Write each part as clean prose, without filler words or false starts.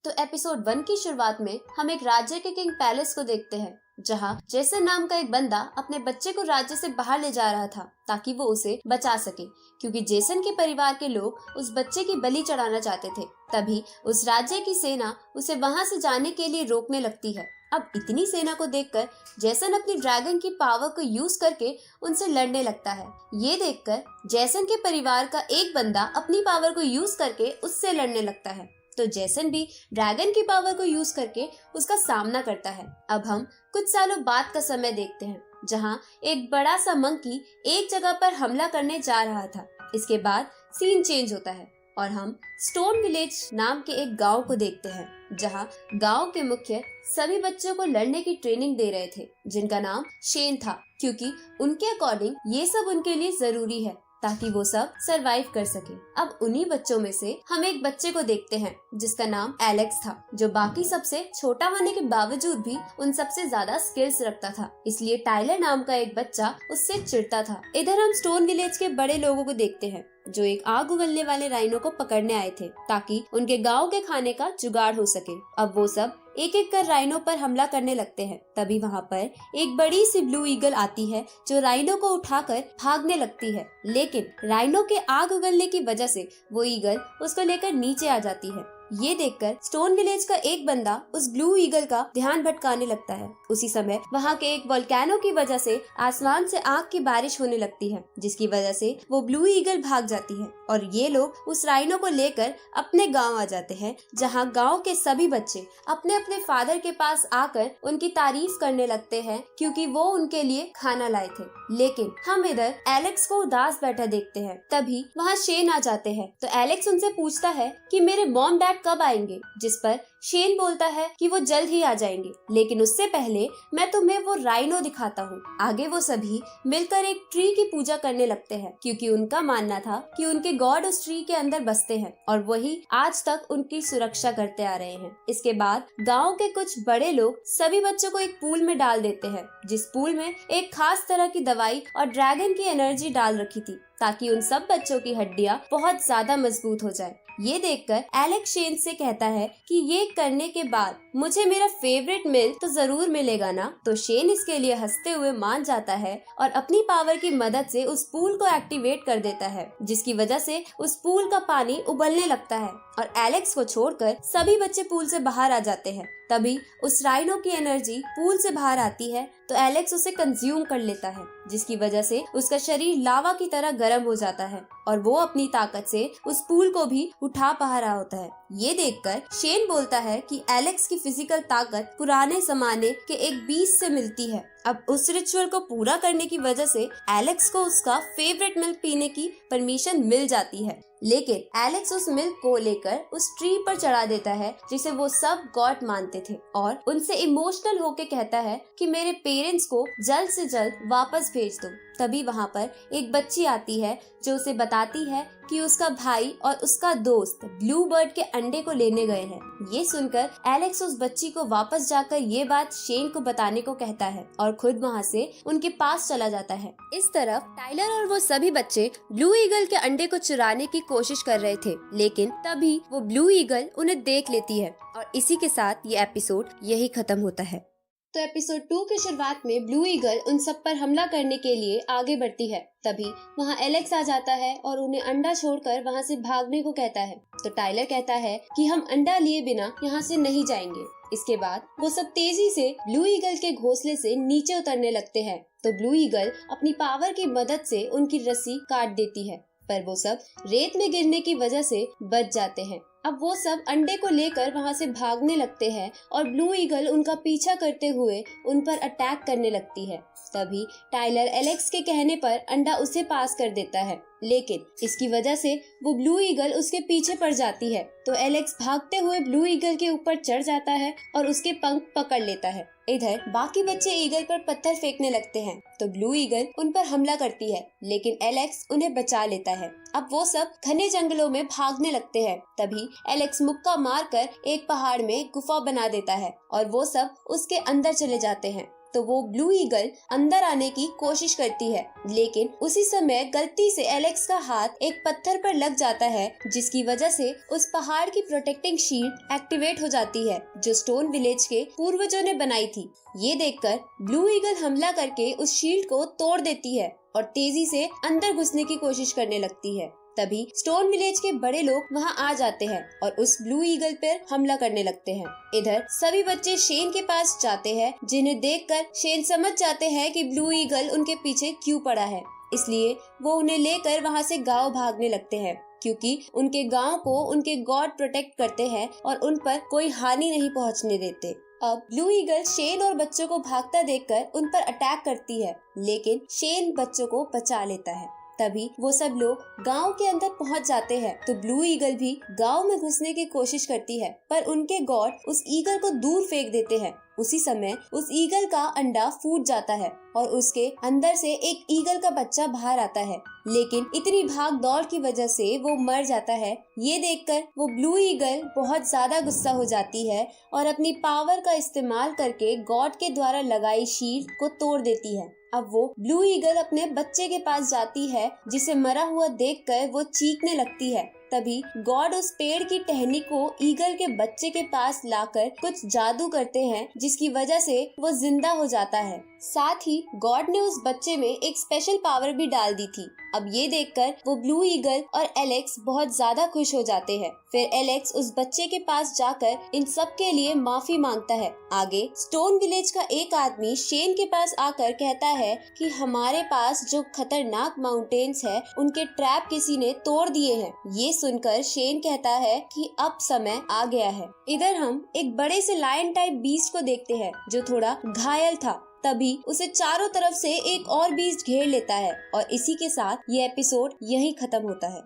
तो एपिसोड 1 की शुरुआत में हम एक राज्य के किंग पैलेस को देखते हैं, जहां जेसन नाम का एक बंदा अपने बच्चे को राज्य से बाहर ले जा रहा था ताकि वो उसे बचा सके, क्योंकि जेसन के परिवार के लोग उस बच्चे की बलि चढ़ाना चाहते थे। तभी उस राज्य की सेना उसे वहां से जाने के लिए रोकने लगती है। अब इतनी सेना को देखकर जेसन अपनी ड्रैगन की पावर को यूज करके उनसे लड़ने लगता है। ये देखकर जेसन के परिवार का एक बंदा अपनी पावर को यूज करके उससे लड़ने लगता है, तो जेसन भी ड्रैगन की पावर को यूज करके उसका सामना करता है। अब हम कुछ सालों बाद का समय देखते हैं, जहां एक बड़ा सा मंकी एक जगह पर हमला करने जा रहा था। इसके बाद सीन चेंज होता है और हम स्टोन विलेज नाम के एक गांव को देखते हैं, जहां गांव के मुखिया सभी बच्चों को लड़ने की ट्रेनिंग दे रहे थे, जिनका नाम शेन था, क्योंकि उनके अकॉर्डिंग ये सब उनके लिए जरूरी है ताकि वो सब सरवाइव कर सके। अब उन्हीं बच्चों में से हम एक बच्चे को देखते हैं जिसका नाम एलेक्स था, जो बाकी सबसे छोटा होने के बावजूद भी उन सबसे ज्यादा स्किल्स रखता था। इसलिए टाइलर नाम का एक बच्चा उससे चिढ़ता था। इधर हम स्टोन विलेज के बड़े लोगों को देखते हैं जो एक आग उगलने वाले राइनो को पकड़ने आए थे ताकि उनके गांव के खाने का जुगाड़ हो सके। अब वो सब एक एक कर राइनो पर हमला करने लगते हैं। तभी वहाँ पर एक बड़ी सी ब्लू ईगल आती है जो राइनो को उठाकर भागने लगती है, लेकिन राइनो के आग उगलने की वजह से वो ईगल उसको लेकर नीचे आ जाती है। ये देखकर स्टोन विलेज का एक बंदा उस ब्लू ईगल का ध्यान भटकाने लगता है। उसी समय वहाँ के एक वोल्केनो की वजह से आसमान से आग की बारिश होने लगती है, जिसकी वजह से वो ब्लू ईगल भाग जाती है और ये लोग उस राइनो को लेकर अपने गांव आ जाते हैं, जहाँ गांव के सभी बच्चे अपने अपने फादर के पास आकर उनकी तारीफ करने लगते हैं क्योंकि वो उनके लिए खाना लाए थे। लेकिन हम इधर एलेक्स को उदास बैठा देखते हैं। तभी वहाँ शेन आ जाते हैं, तो एलेक्स उनसे पूछता है कि मेरे मॉम डैड कब आएंगे, जिस पर शेन बोलता है कि वो जल्द ही आ जाएंगे, लेकिन उससे पहले मैं तुम्हें वो राइनो दिखाता हूँ। आगे वो सभी मिलकर एक ट्री की पूजा करने लगते हैं, क्योंकि उनका मानना था कि उनके गॉड उस ट्री के अंदर बसते हैं और वही आज तक उनकी सुरक्षा करते आ रहे हैं। इसके बाद गाँव के कुछ बड़े लोग सभी बच्चों को एक पूल में डाल देते हैं, जिस पूल में एक खास तरह की दवाई और ड्रैगन की एनर्जी डाल रखी थी ताकि उन सब बच्चों की हड्डियां बहुत ज्यादा मजबूत हो जाए। ये देखकर एलेक्स शेन से कहता है कि ये करने के बाद मुझे मेरा फेवरेट मिल तो जरूर मिलेगा ना। तो शेन इसके लिए हंसते हुए मान जाता है और अपनी पावर की मदद से उस पूल को एक्टिवेट कर देता है, जिसकी वजह से उस पूल का पानी उबलने लगता है और एलेक्स को छोड़कर सभी बच्चे पूल से बाहर आ जाते हैं। तभी उस राइनो की एनर्जी पूल से बाहर आती है, तो एलेक्स उसे कंज्यूम कर लेता है, जिसकी वजह से उसका शरीर लावा की तरह गर्म हो जाता है और वो अपनी ताकत से उस पूल को भी उठा पा रहा होता है। ये देखकर शेन बोलता है कि एलेक्स की फिजिकल ताकत पुराने जमाने के एक बीस्ट से मिलती है। अब उस रिचुअल को पूरा करने की वजह से एलेक्स को उसका फेवरेट मिल्क पीने की परमिशन मिल जाती है, लेकिन एलेक्स उस मिल्क को लेकर उस ट्री पर चढ़ा देता है जिसे वो सब गॉड मानते थे और उनसे इमोशनल होके कहता है कि मेरे पेरेंट्स को जल्द से जल्द वापस भेज दो। तभी वहाँ पर एक बच्ची आती है जो उसे बताती है कि उसका भाई और उसका दोस्त ब्लू बर्ड के अंडे को लेने गए हैं। ये सुनकर एलेक्स उस बच्ची को वापस जाकर ये बात शेन को बताने को कहता है और खुद वहाँ से उनके पास चला जाता है। इस तरफ टाइलर और वो सभी बच्चे ब्लू ईगल के अंडे को चुराने की कोशिश कर रहे थे, लेकिन तभी वो ब्लू ईगल उन्हें देख लेती है और इसी के साथ ये एपिसोड यही खत्म होता है। तो एपिसोड 2 की शुरुआत में ब्लू ईगल उन सब पर हमला करने के लिए आगे बढ़ती है। तभी वहाँ एलेक्स आ जाता है और उन्हें अंडा छोड़कर वहाँ से भागने को कहता है। तो टाइलर कहता है कि हम अंडा लिए बिना यहाँ से नहीं जाएंगे। इसके बाद वो सब तेजी से ब्लू ईगल के घोंसले से नीचे उतरने लगते हैं। तो ब्लू ईगल अपनी पावर की मदद से उनकी रस्सी काट देती है, पर वो सब रेत में गिरने की वजह से बच जाते हैं। अब वो सब अंडे को लेकर वहाँ से भागने लगते हैं और ब्लू ईगल उनका पीछा करते हुए उन पर अटैक करने लगती है। तभी टाइलर एलेक्स के कहने पर अंडा उसे पास कर देता है, लेकिन इसकी वजह से वो ब्लू ईगल उसके पीछे पड़ जाती है। तो एलेक्स भागते हुए ब्लू ईगल के ऊपर चढ़ जाता है और उसके पंख पकड़ लेता है। इधर बाकी बच्चे ईगल पर पत्थर फेंकने लगते हैं, तो ब्लू ईगल उन पर हमला करती है, लेकिन एलेक्स उन्हें बचा लेता है। अब वो सब घने जंगलों में भागने लगते हैं। तभी एलेक्स मुक्का मारकर एक पहाड़ में गुफा बना देता है और वो सब उसके अंदर चले जाते हैं। तो वो ब्लू ईगल अंदर आने की कोशिश करती है, लेकिन उसी समय गलती से एलेक्स का हाथ एक पत्थर पर लग जाता है, जिसकी वजह से उस पहाड़ की प्रोटेक्टिंग शील्ड एक्टिवेट हो जाती है जो स्टोन विलेज के पूर्वजों ने बनाई थी। ये देखकर ब्लू ईगल हमला करके उस शील्ड को तोड़ देती है और तेजी से अंदर घुसने की कोशिश करने लगती है। तभी स्टोन विलेज के बड़े लोग वहां आ जाते हैं और उस ब्लू ईगल पर हमला करने लगते हैं। इधर सभी बच्चे शेन के पास जाते हैं, जिन्हें देखकर शेन समझ जाते हैं कि ब्लू ईगल उनके पीछे क्यों पड़ा है, इसलिए वो उन्हें लेकर वहां से गांव भागने लगते हैं, क्योंकि उनके गांव को उनके गॉड प्रोटेक्ट करते हैं और उन पर कोई हानि नहीं पहुंचने देते। अब ब्लू ईगल शेन और बच्चों को भागता देखकर उन पर अटैक करती है, लेकिन शेन बच्चों को बचा लेता है। तभी वो सब लोग गांव के अंदर पहुंच जाते हैं, तो ब्लू ईगल भी गांव में घुसने की कोशिश करती है, पर उनके गॉड उस ईगल को दूर फेंक देते हैं। उसी समय उस ईगल का अंडा फूट जाता है और उसके अंदर से एक ईगल का बच्चा बाहर आता है, लेकिन इतनी भाग दौड़ की वजह से वो मर जाता है। ये देखकर वो ब्लू ईगल बहुत ज्यादा गुस्सा हो जाती है और अपनी पावर का इस्तेमाल करके गॉड के द्वारा लगाई शील्ड को तोड़ देती है। अब वो ब्लू ईगल अपने बच्चे के पास जाती है, जिसे मरा हुआ देखकर वो चीखने लगती है। तभी गॉड उस पेड़ की टहनी को ईगल के बच्चे के पास लाकर कुछ जादू करते हैं, जिसकी वजह से वो जिंदा हो जाता है। साथ ही गॉड ने उस बच्चे में एक स्पेशल पावर भी डाल दी थी। अब ये देखकर वो ब्लू ईगल और एलेक्स बहुत ज्यादा खुश हो जाते हैं। फिर एलेक्स उस बच्चे के पास जाकर इन सब के लिए माफी मांगता है। आगे स्टोन विलेज का एक आदमी शेन के पास आकर कहता है कि हमारे पास जो खतरनाक माउंटेन्स है, उनके ट्रैप किसी ने तोड़ दिए हैं। ये सुनकर शेन कहता है कि अब समय आ गया है। इधर हम एक बड़े से लायन टाइप बीस्ट को देखते हैं, जो थोड़ा घायल था। तभी उसे चारों तरफ से एक और बीस्ट घेर लेता है और इसी के साथ ये एपिसोड यहीं खत्म होता है।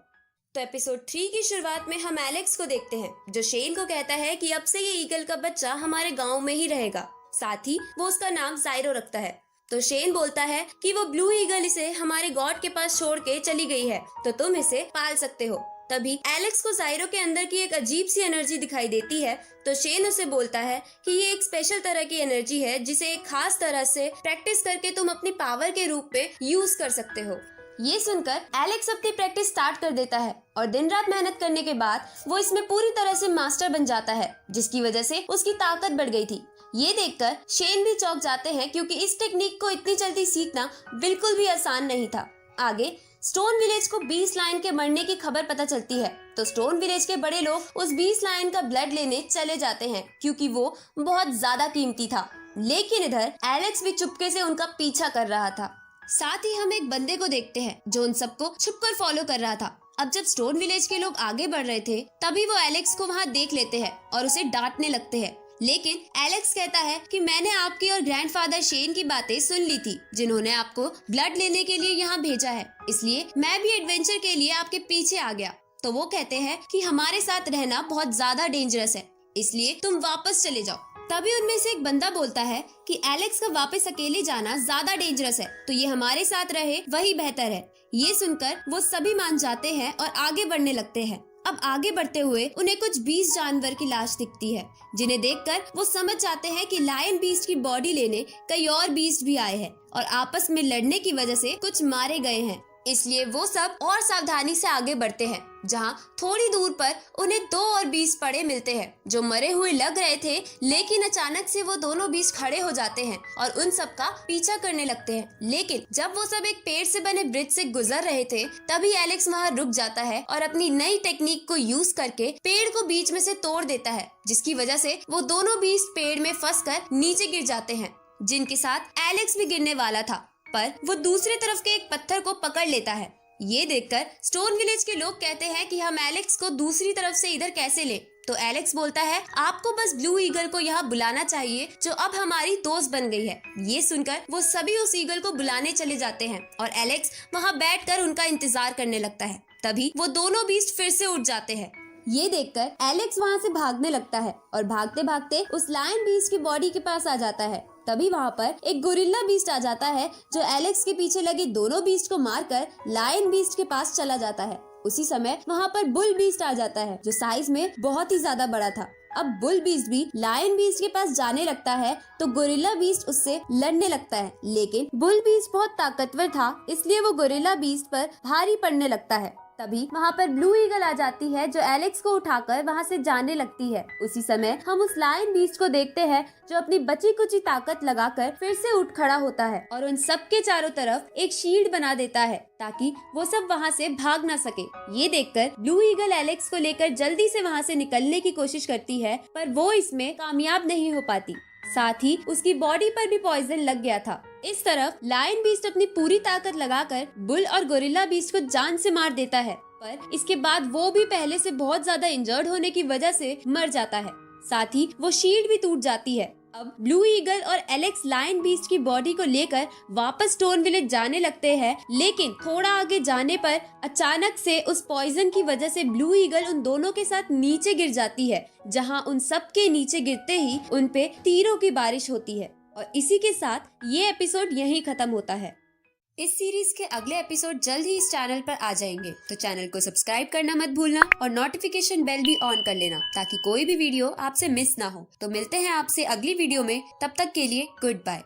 तो एपिसोड 3 की शुरुआत में हम एलेक्स को देखते हैं, जो शेन को कहता है कि अब से ये ईगल का बच्चा हमारे गांव में ही रहेगा। साथ ही वो उसका नाम जायरो रखता है। तो शेन बोलता है कि वो ब्लू ईगल इसे हमारे गॉड के पास छोड़ के चली गई है, तो तुम इसे पाल सकते हो। तभी एलेक्स को जायरो के अंदर की एक अजीब सी एनर्जी दिखाई देती है, तो शेन उसे बोलता है कि ये एक स्पेशल तरह की एनर्जी है, जिसे एक खास तरह से प्रैक्टिस करके तुम अपनी पावर के रूप में यूज कर सकते हो। ये सुनकर एलेक्स अपनी प्रैक्टिस स्टार्ट कर देता है और दिन रात मेहनत करने के बाद वो इसमें पूरी तरह से मास्टर बन जाता है, जिसकी वजह से उसकी ताकत बढ़ गई थी। ये देखकर शेन भी चौंक जाते हैं, क्योंकि इस टेक्निक को इतनी जल्दी सीखना बिल्कुल भी आसान नहीं था। आगे स्टोन विलेज को 20 लायन के मरने की खबर पता चलती है, तो स्टोन विलेज के बड़े लोग उस 20 लायन का ब्लड लेने चले जाते हैं, क्योंकि वो बहुत ज्यादा कीमती था। लेकिन इधर एलेक्स भी चुपके से उनका पीछा कर रहा था। साथ ही हम एक बंदे को देखते हैं जो उन सबको छुपकर फॉलो कर रहा था। अब जब स्टोन विलेज के लोग आगे बढ़ रहे थे, तभी वो एलेक्स को वहाँ देख लेते हैं और उसे डांटने लगते हैं। लेकिन एलेक्स कहता है कि मैंने आपकी और ग्रैंडफादर शेन की बातें सुन ली थी, जिन्होंने आपको ब्लड लेने के लिए यहाँ भेजा है, इसलिए मैं भी एडवेंचर के लिए आपके पीछे आ गया। तो वो कहते हैं कि हमारे साथ रहना बहुत ज्यादा डेंजरस है, इसलिए तुम वापस चले जाओ। तभी उनमें से एक बंदा बोलता है कि एलेक्स का वापस अकेले जाना ज्यादा डेंजरस है, तो ये हमारे साथ रहे वही बेहतर है। ये सुनकर वो सभी मान जाते हैं और आगे बढ़ने लगते हैं। अब आगे बढ़ते हुए उन्हें कुछ 20 जानवर की लाश दिखती है, जिन्हें देखकर वो समझ जाते हैं कि लायन बीस्ट की बॉडी लेने कई और बीस्ट भी आए हैं और आपस में लड़ने की वजह से कुछ मारे गए हैं। इसलिए वो सब और सावधानी से आगे बढ़ते हैं, जहाँ थोड़ी दूर पर उन्हें 2 और बीस्ट पड़े मिलते हैं, जो मरे हुए लग रहे थे। लेकिन अचानक से वो दोनों बीस्ट खड़े हो जाते हैं और उन सब का पीछा करने लगते हैं। लेकिन जब वो सब एक पेड़ से बने ब्रिज से गुजर रहे थे, तभी एलेक्स वहाँ रुक जाता है और अपनी नई टेक्निक को यूज करके पेड़ को बीच में से तोड़ देता है, जिसकी वजह से वो दोनों बीस्ट पेड़ में फंसकर नीचे गिर जाते हैं, जिनके साथ एलेक्स भी गिरने वाला था, पर वो दूसरी तरफ के एक पत्थर को पकड़ लेता है। ये देखकर स्टोन विलेज के लोग कहते हैं कि हम एलेक्स को दूसरी तरफ से इधर कैसे ले। तो एलेक्स बोलता है आपको बस ब्लू ईगल को यहाँ बुलाना चाहिए, जो अब हमारी दोस्त बन गई है। ये सुनकर वो सभी उस ईगल को बुलाने चले जाते हैं और एलेक्स वहाँ बैठकर उनका इंतजार करने लगता है। तभी वो दोनों बीस्ट फिर से उठ जाते हैं। ये देखकर एलेक्स वहाँ से भागने लगता है और भागते भागते उस लायन बीस्ट की बॉडी के पास आ जाता है। तभी वहाँ पर एक गोरिल्ला बीस्ट आ जाता है, जो एलेक्स के पीछे लगे दोनों बीस्ट को मारकर लायन बीस्ट के पास चला जाता है। उसी समय वहाँ पर बुल बीस्ट आ जाता है, जो साइज में बहुत ही ज्यादा बड़ा था। अब बुल बीस्ट भी लायन बीस्ट के पास जाने लगता है तो गोरिल्ला बीस्ट उससे लड़ने लगता है, लेकिन बुल बीस्ट बहुत ताकतवर था, इसलिए वो गोरिल्ला बीस्ट पर भारी पड़ने लगता है। तभी वहाँ पर ब्लू ईगल आ जाती है जो एलेक्स को उठाकर वहाँ से जाने लगती है। उसी समय हम उस लायन बीस्ट को देखते हैं जो अपनी बची कुची ताकत लगाकर फिर से उठ खड़ा होता है और उन सब के चारों तरफ एक शील्ड बना देता है ताकि वो सब वहाँ से भाग ना सके। ये देखकर ब्लू ईगल एलेक्स को लेकर जल्दी से वहाँ से निकलने की कोशिश करती है, पर वो इसमें कामयाब नहीं हो पाती। साथ ही उसकी बॉडी पर भी पॉइजन लग गया था। इस तरफ लायन बीस्ट अपनी पूरी ताकत लगाकर बुल और गोरिल्ला बीस्ट को जान से मार देता है, पर इसके बाद वो भी पहले से बहुत ज्यादा इंजर्ड होने की वजह से मर जाता है। साथ ही वो शील्ड भी टूट जाती है। अब ब्लू ईगल और एलेक्स लायन बीस्ट की बॉडी को लेकर वापस स्टोन विलेज जाने लगते हैं, लेकिन थोड़ा आगे जाने पर अचानक से उस पॉइजन की वजह से ब्लू ईगल उन दोनों के साथ नीचे गिर जाती है, जहां उन सब के नीचे गिरते ही उन पे तीरों की बारिश होती है। और इसी के साथ ये एपिसोड यहीं खत्म होता है। इस सीरीज के अगले एपिसोड जल्द ही इस चैनल पर आ जाएंगे, तो चैनल को सब्सक्राइब करना मत भूलना और नोटिफिकेशन बेल भी ऑन कर लेना ताकि कोई भी वीडियो आपसे मिस ना हो। तो मिलते हैं आपसे अगली वीडियो में, तब तक के लिए गुड बाय।